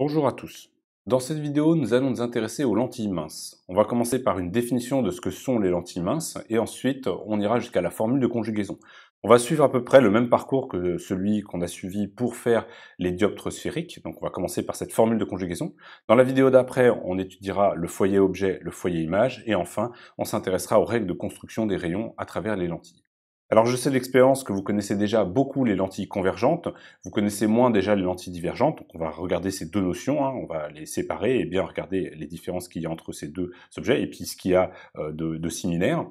Bonjour à tous. Dans cette vidéo, nous allons nous intéresser aux lentilles minces. On va commencer par une définition de ce que sont les lentilles minces et ensuite on ira jusqu'à la formule de conjugaison. On va suivre à peu près le même parcours que celui qu'on a suivi pour faire les dioptres sphériques. Donc on va commencer par cette formule de conjugaison. Dans la vidéo d'après, on étudiera le foyer objet, le foyer image et enfin on s'intéressera aux règles de construction des rayons à travers les lentilles. Alors je sais d'expérience que vous connaissez déjà beaucoup les lentilles convergentes, vous connaissez moins déjà les lentilles divergentes, donc on va regarder ces deux notions, on va les séparer et bien regarder les différences qu'il y a entre ces deux objets et puis ce qu'il y a de similaire.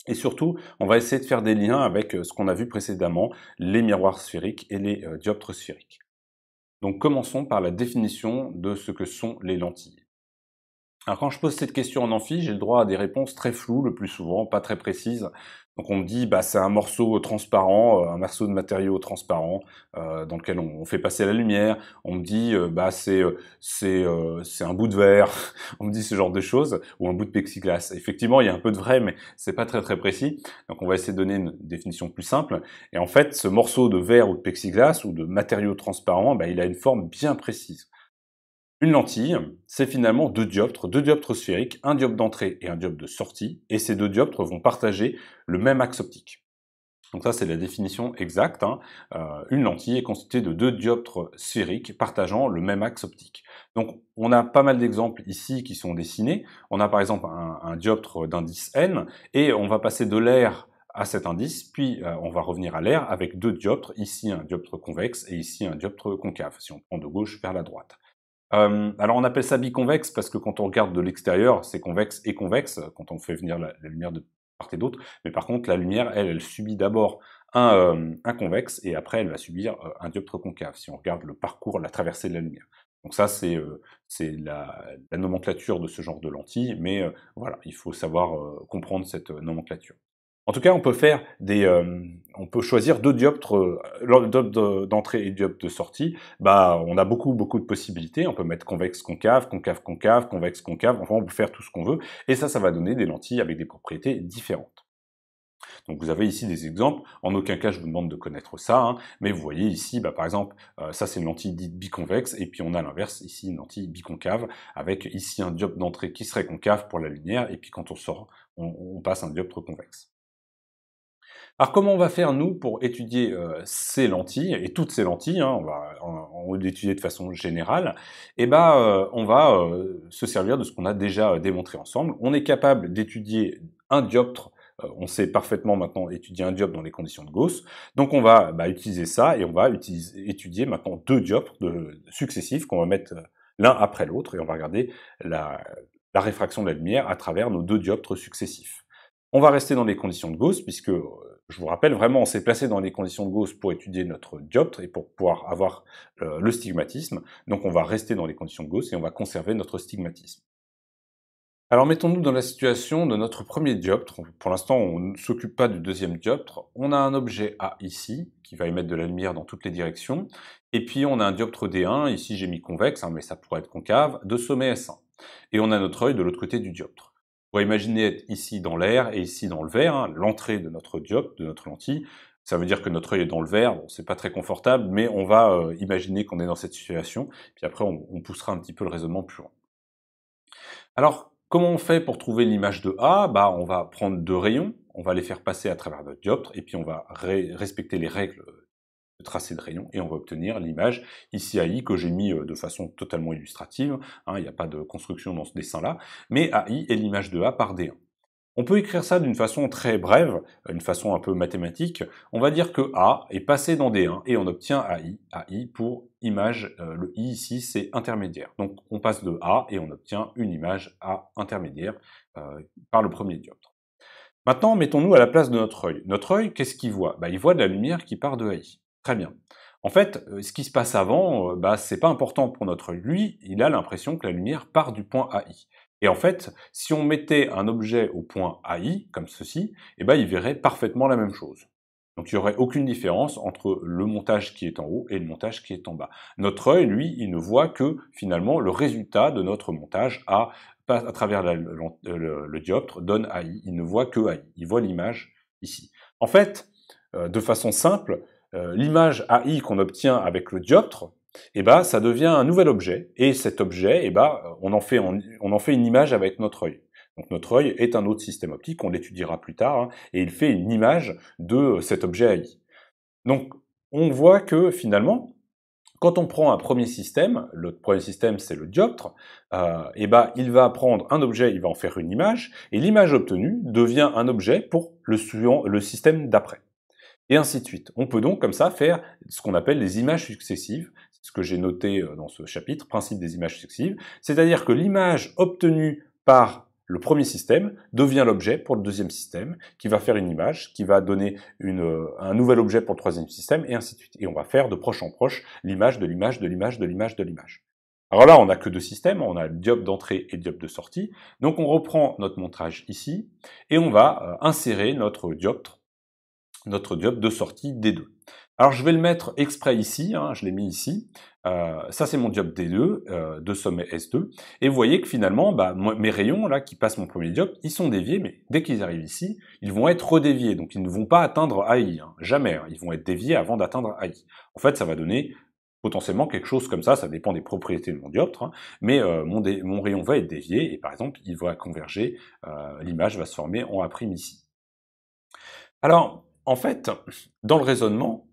Et surtout, on va essayer de faire des liens avec ce qu'on a vu précédemment, les miroirs sphériques et les dioptres sphériques. Donc commençons par la définition de ce que sont les lentilles. Alors quand je pose cette question en amphi, j'ai le droit à des réponses très floues le plus souvent, pas très précises. Donc on me dit c'est un morceau transparent, un morceau de matériau transparent dans lequel on fait passer la lumière. On me dit c'est un bout de verre. On me dit ce genre de choses ou un bout de plexiglas. Effectivement, il y a un peu de vrai, mais c'est pas très précis. Donc on va essayer de donner une définition plus simple. Et en fait, ce morceau de verre ou de plexiglas ou de matériau transparent, il a une forme bien précise. Une lentille, c'est finalement deux dioptres sphériques, un dioptre d'entrée et un dioptre de sortie, et ces deux dioptres vont partager le même axe optique. Donc ça, c'est la définition exacte. Une lentille est constituée de deux dioptres sphériques partageant le même axe optique. Donc on a pas mal d'exemples ici qui sont dessinés. On a par exemple un dioptre d'indice n, et on va passer de l'air à cet indice, puis on va revenir à l'air avec deux dioptres, ici un dioptre convexe et ici un dioptre concave, si on prend de gauche vers la droite. Alors on appelle ça biconvexe parce que quand on regarde de l'extérieur, c'est convexe et convexe, quand on fait venir la lumière de part et d'autre, mais par contre la lumière, elle subit d'abord un convexe et après elle va subir un dioptre concave, si on regarde le parcours, la traversée de la lumière. Donc ça c'est la nomenclature de ce genre de lentille, mais voilà, il faut savoir comprendre cette nomenclature. En tout cas, on peut choisir deux dioptres d'entrée et dioptre de sortie. On a beaucoup de possibilités. On peut mettre convexe, concave, concave, concave, convexe, concave. Enfin, on peut faire tout ce qu'on veut. Et ça va donner des lentilles avec des propriétés différentes. Donc vous avez ici des exemples. En aucun cas, je vous demande de connaître ça, mais vous voyez ici, par exemple, ça c'est une lentille dite biconvexe, et puis on a l'inverse, ici une lentille biconcave, avec ici un dioptre d'entrée qui serait concave pour la lumière, et puis quand on sort, on passe un dioptre convexe. Alors comment on va faire nous pour étudier ces lentilles, et toutes ces lentilles, on va l'étudier de façon générale, on va se servir de ce qu'on a déjà démontré ensemble. On est capable d'étudier un dioptre, on sait parfaitement maintenant étudier un dioptre dans les conditions de Gauss, donc on va utiliser ça, et on va étudier maintenant deux dioptres successifs qu'on va mettre l'un après l'autre, et on va regarder la réfraction de la lumière à travers nos deux dioptres successifs. On va rester dans les conditions de Gauss, puisque, je vous rappelle, vraiment, on s'est placé dans les conditions de Gauss pour étudier notre dioptre et pour pouvoir avoir le stigmatisme. Donc on va rester dans les conditions de Gauss et on va conserver notre stigmatisme. Alors mettons-nous dans la situation de notre premier dioptre. Pour l'instant, on ne s'occupe pas du deuxième dioptre. On a un objet A ici, qui va émettre de la lumière dans toutes les directions. Et puis on a un dioptre D1, ici j'ai mis convexe, mais ça pourrait être concave, de sommet S1. Et on a notre œil de l'autre côté du dioptre. On va imaginer être ici dans l'air et ici dans le verre, l'entrée de notre dioptre, de notre lentille. Ça veut dire que notre œil est dans le verre, bon, c'est pas très confortable, mais on va imaginer qu'on est dans cette situation, puis après on poussera un petit peu le raisonnement plus loin. Alors, comment on fait pour trouver l'image de A? On va prendre deux rayons, on va les faire passer à travers notre dioptre, et puis on va respecter les règles de tracé de rayon, et on va obtenir l'image ici AI que j'ai mis de façon totalement illustrative, il n'y a pas de construction dans ce dessin-là, mais AI est l'image de A par D1. On peut écrire ça d'une façon très brève, une façon un peu mathématique. On va dire que A est passé dans D1 et on obtient AI. AI pour image, le I ici c'est intermédiaire. Donc on passe de A et on obtient une image A intermédiaire par le premier dioptre. Maintenant, mettons-nous à la place de notre œil. Notre œil, qu'est-ce qu'il voit? Il voit de la lumière qui part de AI. Très bien. En fait, ce qui se passe avant, c'est pas important pour notre œil. Lui, il a l'impression que la lumière part du point AI. Et en fait, si on mettait un objet au point AI, comme ceci, il verrait parfaitement la même chose. Donc il n'y aurait aucune différence entre le montage qui est en haut et le montage qui est en bas. Notre œil, lui, il ne voit que finalement le résultat de notre montage à travers le dioptre donne AI. Il ne voit que AI. Il voit l'image ici. En fait, de façon simple, l'image AI qu'on obtient avec le dioptre, et ben ça devient un nouvel objet, et cet objet, et ben on en fait une image avec notre œil. Donc notre œil est un autre système optique, on l'étudiera plus tard, hein, et il fait une image de cet objet AI. Donc on voit que finalement, quand on prend un premier système, le premier système c'est le dioptre, et ben il va prendre un objet, il va en faire une image, et l'image obtenue devient un objet pour le système d'après. Et ainsi de suite. On peut donc comme ça faire ce qu'on appelle les images successives, c'est ce que j'ai noté dans ce chapitre, principe des images successives, c'est-à-dire que l'image obtenue par le premier système devient l'objet pour le deuxième système, qui va faire une image, qui va donner un nouvel objet pour le troisième système, et ainsi de suite. Et on va faire de proche en proche l'image de l'image de l'image de l'image de l'image. Alors là, on n'a que deux systèmes, on a le dioptre d'entrée et le dioptre de sortie, donc on reprend notre montage ici, et on va insérer notre dioptre de sortie D2. Alors je vais le mettre exprès ici, hein, je l'ai mis ici, ça c'est mon dioptre D2, de sommet S2, et vous voyez que finalement, mes rayons là qui passent mon premier dioptre, ils sont déviés, mais dès qu'ils arrivent ici, ils vont être redéviés, donc ils ne vont pas atteindre AI, hein, jamais, hein, ils vont être déviés avant d'atteindre AI. En fait, ça va donner potentiellement quelque chose comme ça dépend des propriétés de mon dioptre, hein, mais mon rayon va être dévié, et par exemple, il va converger, l'image va se former en A' ici. Alors, en fait, dans le raisonnement,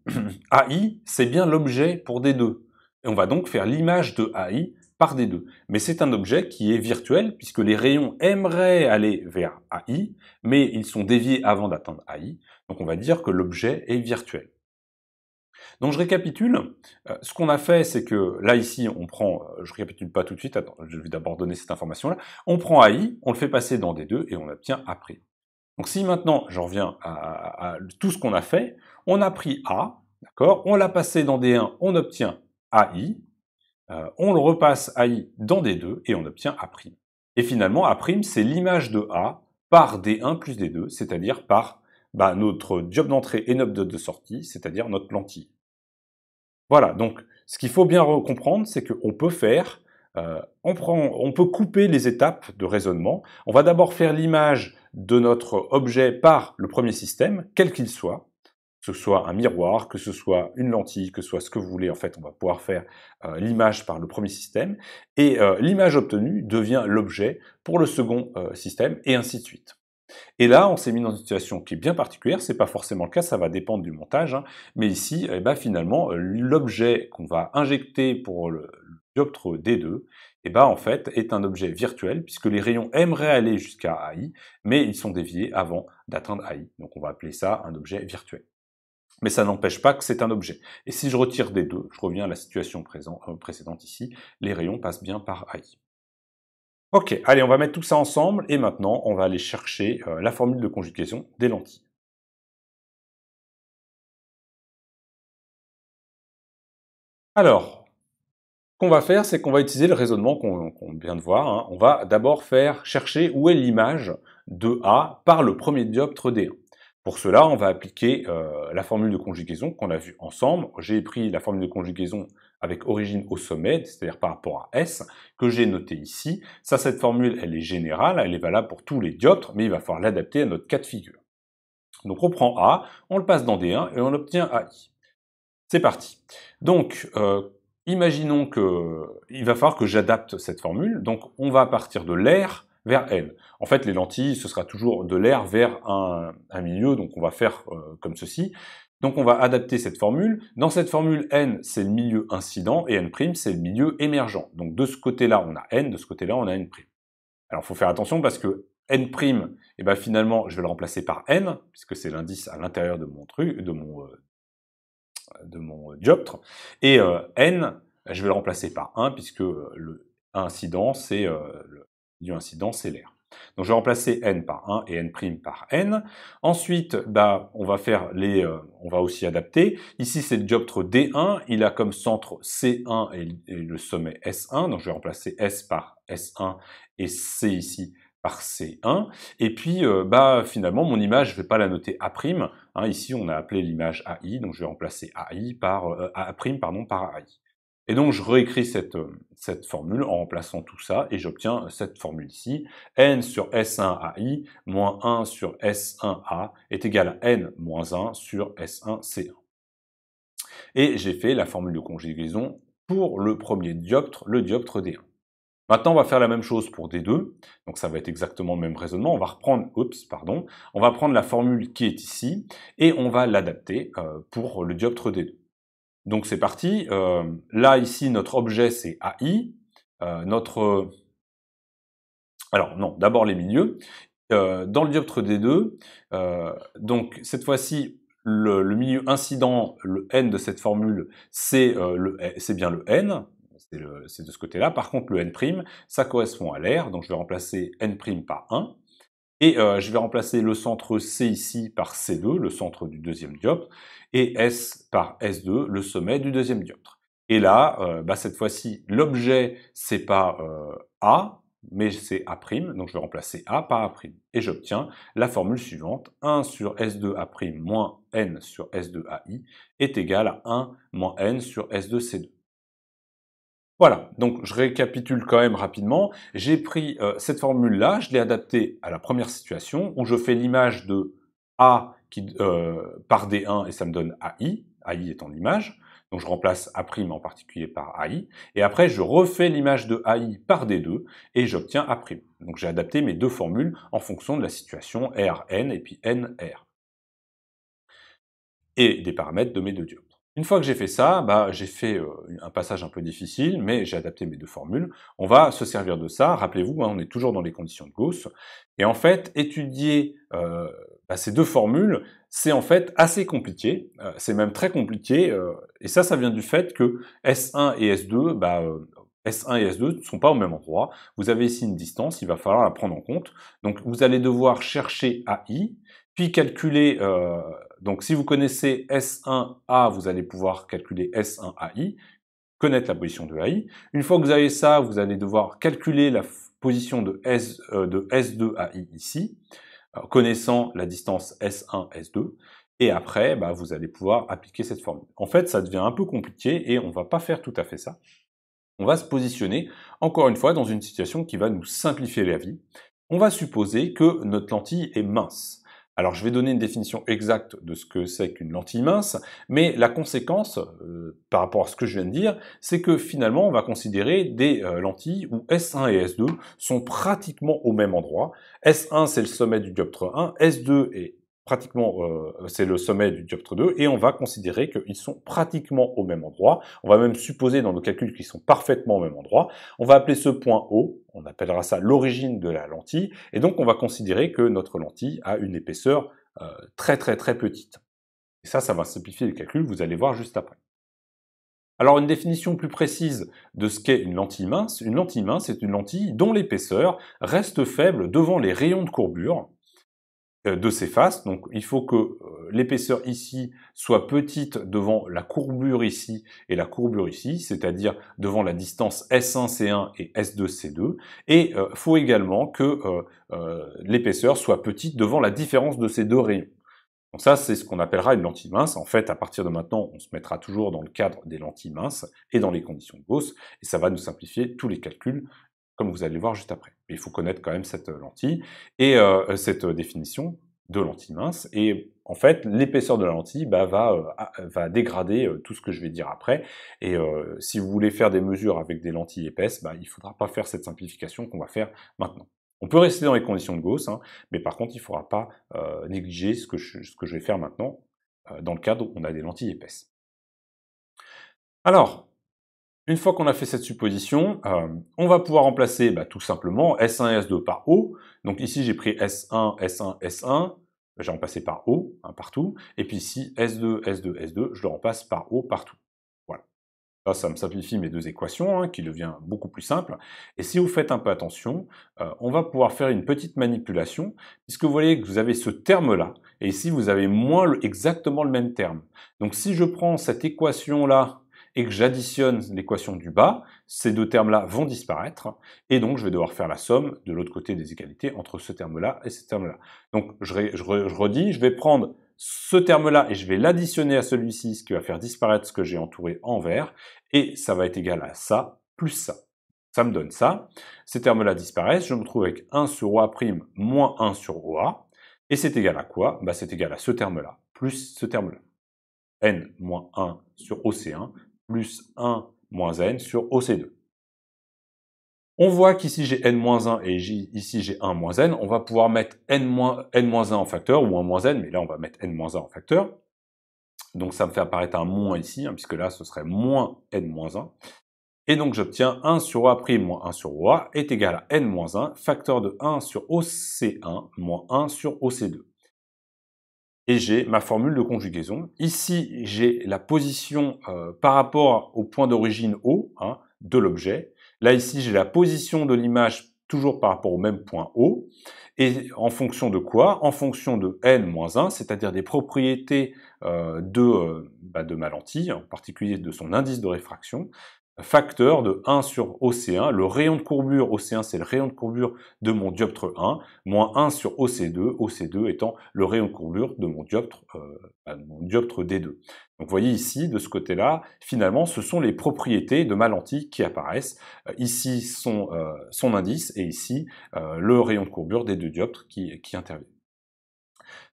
AI, c'est bien l'objet pour D2. Et on va donc faire l'image de AI par D2. Mais c'est un objet qui est virtuel, puisque les rayons aimeraient aller vers AI, mais ils sont déviés avant d'atteindre AI. Donc on va dire que l'objet est virtuel. Donc je récapitule. Ce qu'on a fait, c'est que là, ici, on prend... je récapitule pas tout de suite, attends, je vais d'abord donner cette information-là. On prend AI, on le fait passer dans D2, et on obtient A'. Donc si maintenant, j'en reviens à tout ce qu'on a fait, on a pris A, d'accord, on l'a passé dans D1, on obtient AI, on le repasse AI dans D2 et on obtient A'. Et finalement, A', c'est l'image de A par D1 plus D2, c'est-à-dire par notre dioptre d'entrée et notre dioptre de sortie, c'est-à-dire notre lentille. Voilà, donc ce qu'il faut bien comprendre, c'est qu'on peut faire, on peut couper les étapes de raisonnement. On va d'abord faire l'image de notre objet par le premier système, quel qu'il soit, que ce soit un miroir, que ce soit une lentille, que ce soit ce que vous voulez, en fait, on va pouvoir faire l'image par le premier système, et l'image obtenue devient l'objet pour le second système, et ainsi de suite. Et là, on s'est mis dans une situation qui est bien particulière, c'est pas forcément le cas, ça va dépendre du montage, hein, mais ici, finalement, l'objet qu'on va injecter pour le dioptre D2, en fait, est un objet virtuel, puisque les rayons aimeraient aller jusqu'à AI, mais ils sont déviés avant d'atteindre AI. Donc on va appeler ça un objet virtuel. Mais ça n'empêche pas que c'est un objet. Et si je retire D2, je reviens à la situation précédente ici, les rayons passent bien par AI. Ok, allez, on va mettre tout ça ensemble, et maintenant, on va aller chercher la formule de conjugaison des lentilles. Alors, ce qu'on va faire, c'est qu'on va utiliser le raisonnement qu'on vient de voir, hein. On va d'abord chercher où est l'image de A par le premier dioptre D1. Pour cela, on va appliquer la formule de conjugaison qu'on a vue ensemble. J'ai pris la formule de conjugaison avec origine au sommet, c'est-à-dire par rapport à S, que j'ai noté ici. Ça, cette formule, elle est générale, elle est valable pour tous les dioptres, mais il va falloir l'adapter à notre cas de figure. Donc on prend A, on le passe dans D1 et on obtient AI. C'est parti. Donc, imaginons il va falloir que j'adapte cette formule. Donc, on va partir de l'air vers N. En fait, les lentilles, ce sera toujours de l'air vers un milieu. Donc, on va faire comme ceci. Donc, on va adapter cette formule. Dans cette formule, N, c'est le milieu incident et N', c'est le milieu émergent. Donc, de ce côté-là, on a N, de ce côté-là, on a N'. Alors, il faut faire attention parce que N', finalement, je vais le remplacer par N, puisque c'est l'indice à l'intérieur de mon truc, de mon dioptre, et N, je vais le remplacer par 1, puisque le incident, c'est le milieu incident, c'est l'air. Donc je vais remplacer N par 1 et N' par N. Ensuite, on va faire on va aussi adapter. Ici, c'est le dioptre D1, il a comme centre C1 et le sommet S1, donc je vais remplacer S par S1 et C ici par C1, et puis finalement mon image, je vais pas la noter A', hein, ici on a appelé l'image AI, donc je vais remplacer AI par A', par AI. Et donc je réécris cette formule en remplaçant tout ça, et j'obtiens cette formule ici, N sur S1 AI moins 1 sur S1A est égal à N moins 1 sur S1 C1. Et j'ai fait la formule de conjugaison pour le premier dioptre, le dioptre D1. Maintenant, on va faire la même chose pour D2, donc ça va être exactement le même raisonnement. On va reprendre, on va prendre la formule qui est ici et on va l'adapter pour le dioptre D2. Donc c'est parti. Là ici notre objet c'est AI. Alors non, d'abord les milieux. Dans le dioptre D2, donc cette fois-ci le milieu incident, le n de cette formule, c'est bien le n. C'est de ce côté-là. Par contre, le n', ça correspond à l'air, donc je vais remplacer n' par 1. Et je vais remplacer le centre C ici par C2, le centre du deuxième dioptre, et S par S2, le sommet du deuxième dioptre. Et là, cette fois-ci, l'objet, c'est pas A, mais c'est A', donc je vais remplacer A par A'. Et j'obtiens la formule suivante, 1 sur S2A' moins N sur S2AI est égal à 1 moins N sur S2C2. Voilà, donc je récapitule quand même rapidement. J'ai pris cette formule-là, je l'ai adaptée à la première situation, où je fais l'image de A par D1 et ça me donne AI, AI étant l'image. Donc je remplace A' en particulier par AI. Et après, je refais l'image de AI par D2 et j'obtiens A'. Donc j'ai adapté mes deux formules en fonction de la situation RN et puis NR. Et des paramètres de mes deux dioptres. Une fois que j'ai fait ça, j'ai fait un passage un peu difficile, mais j'ai adapté mes deux formules. On va se servir de ça. Rappelez-vous, on est toujours dans les conditions de Gauss. Et en fait, étudier ces deux formules, c'est en fait assez compliqué. C'est même très compliqué. Et ça vient du fait que S1 et S2, S1 et S2 ne sont pas au même endroit. Vous avez ici une distance, il va falloir la prendre en compte. Donc vous allez devoir chercher AI, puis calculer, donc si vous connaissez S1A, vous allez pouvoir calculer S1AI, connaître la position de AI. Une fois que vous avez ça, vous allez devoir calculer la position de S2AI ici, connaissant la distance S1, S2, et après, vous allez pouvoir appliquer cette formule. En fait, ça devient un peu compliqué et on va pas faire tout à fait ça. On va se positionner, encore une fois, dans une situation qui va nous simplifier la vie. On va supposer que notre lentille est mince. Alors, je vais donner une définition exacte de ce que c'est qu'une lentille mince, mais la conséquence, par rapport à ce que je viens de dire, c'est que finalement, on va considérer des lentilles où S1 et S2 sont pratiquement au même endroit. S1, c'est le sommet du dioptre 1, S2 est pratiquement, c'est le sommet du dioptre 2, et on va considérer qu'ils sont pratiquement au même endroit. On va même supposer dans nos calculs qu'ils sont parfaitement au même endroit. On va appeler ce point O, on appellera ça l'origine de la lentille, et donc on va considérer que notre lentille a une épaisseur très petite. Et ça va simplifier les calculs, vous allez voir juste après. Alors une définition plus précise de ce qu'est une lentille mince est une lentille dont l'épaisseur reste faible devant les rayons de courbure de ses faces. Donc il faut que l'épaisseur ici soit petite devant la courbure ici et la courbure ici, c'est-à-dire devant la distance S1C1 et S2C2. Et il faut également que l'épaisseur soit petite devant la différence de ces deux rayons. Donc ça, c'est ce qu'on appellera une lentille mince. En fait, à partir de maintenant, on se mettra toujours dans le cadre des lentilles minces et dans les conditions de Gauss, et ça va nous simplifier tous les calculs, comme vous allez voir juste après. Mais il faut connaître quand même cette lentille et cette définition de lentille mince. Et en fait, l'épaisseur de la lentille va dégrader tout ce que je vais dire après. Et si vous voulez faire des mesures avec des lentilles épaisses, il ne faudra pas faire cette simplification qu'on va faire maintenant. On peut rester dans les conditions de Gauss, mais par contre, il ne faudra pas négliger ce que je vais faire maintenant dans le cadre où on a des lentilles épaisses. Alors, une fois qu'on a fait cette supposition, on va pouvoir remplacer tout simplement S1 et S2 par O. Donc ici, j'ai pris S1, S1, S1, j'ai remplacé par O partout. Et puis ici, S2, S2, S2, je le remplace par O partout. Voilà. Là, ça me simplifie mes deux équations, qui devient beaucoup plus simple. Et si vous faites un peu attention, on va pouvoir faire une petite manipulation, puisque vous voyez que vous avez ce terme-là, et ici, vous avez exactement le même terme. Donc si je prends cette équation-là, et que j'additionne l'équation du bas, ces deux termes-là vont disparaître, et donc je vais devoir faire la somme de l'autre côté des égalités entre ce terme-là et ce terme-là. Donc je redis, je vais prendre ce terme-là et je vais l'additionner à celui-ci, ce qui va faire disparaître ce que j'ai entouré en vert, et ça va être égal à ça plus ça. Ça me donne ça. Ces termes-là disparaissent, je me trouve avec 1 sur OA' moins 1 sur OA, et c'est égal à quoi? C'est égal à ce terme-là plus ce terme-là. N moins 1 sur OC1 plus 1 moins n sur OC2. On voit qu'ici j'ai n-1 et ici j'ai 1 moins n. On va pouvoir mettre n-1 en facteur ou 1 moins n, mais là on va mettre n-1 en facteur. Donc ça me fait apparaître un moins ici, hein, puisque là ce serait moins n-1. Et donc j'obtiens 1 sur A' moins 1 sur OA est égal à n-1, facteur de 1 sur OC1 moins 1 sur OC2. Et j'ai ma formule de conjugaison. Ici, j'ai la position par rapport au point d'origine O, hein, de l'objet. Là, ici, j'ai la position de l'image toujours par rapport au même point O. Et en fonction de quoi? En fonction de n-1, c'est-à-dire des propriétés de ma lentille, en particulier de son indice de réfraction, facteur de 1 sur OC1, le rayon de courbure, OC1 c'est le rayon de courbure de mon dioptre 1, moins 1 sur OC2, OC2 étant le rayon de courbure de mon dioptre D2. Donc vous voyez ici, de ce côté-là, finalement, ce sont les propriétés de ma lentille qui apparaissent. Ici, son indice, et ici, le rayon de courbure des deux dioptres qui interviennent.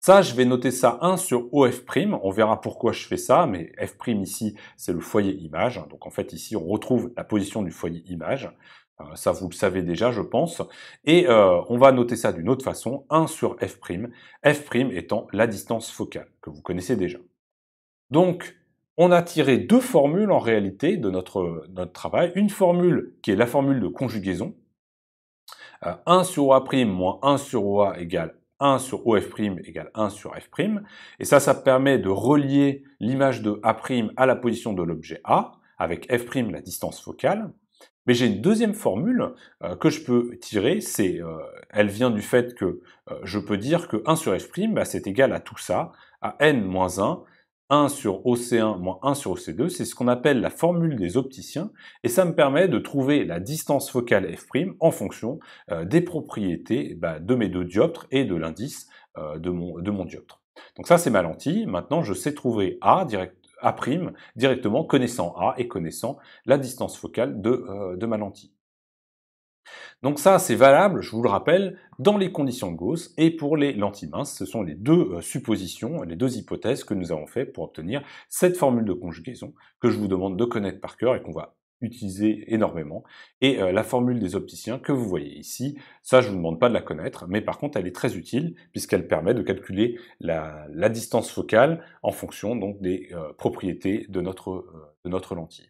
Ça, je vais noter ça 1 sur OF', on verra pourquoi je fais ça, mais F' ici, c'est le foyer image, donc en fait ici on retrouve la position du foyer image, ça vous le savez déjà je pense, et on va noter ça d'une autre façon, 1 sur F', F' étant la distance focale, que vous connaissez déjà. Donc, on a tiré deux formules en réalité de notre travail, une formule qui est la formule de conjugaison, 1 sur OA' moins 1 sur OA égale 1 sur OF' égale 1 sur F', et ça permet de relier l'image de A' à la position de l'objet A, avec F' la distance focale. Mais j'ai une deuxième formule que je peux tirer, elle vient du fait que je peux dire que 1 sur F', c'est égal à tout ça, à n-1, 1 sur OC1 moins 1 sur OC2, c'est ce qu'on appelle la formule des opticiens, et ça me permet de trouver la distance focale F' en fonction des propriétés de mes deux dioptres et de l'indice de mon dioptre. Donc ça c'est ma lentille, maintenant je sais trouver A directement connaissant A et connaissant la distance focale de ma lentille. Donc ça, c'est valable, je vous le rappelle, dans les conditions de Gauss et pour les lentilles minces. Ce sont les deux suppositions, les deux hypothèses que nous avons fait pour obtenir cette formule de conjugaison que je vous demande de connaître par cœur et qu'on va utiliser énormément. Et la formule des opticiens que vous voyez ici, ça je vous demande pas de la connaître, mais par contre elle est très utile puisqu'elle permet de calculer la distance focale en fonction donc des propriétés de notre lentille.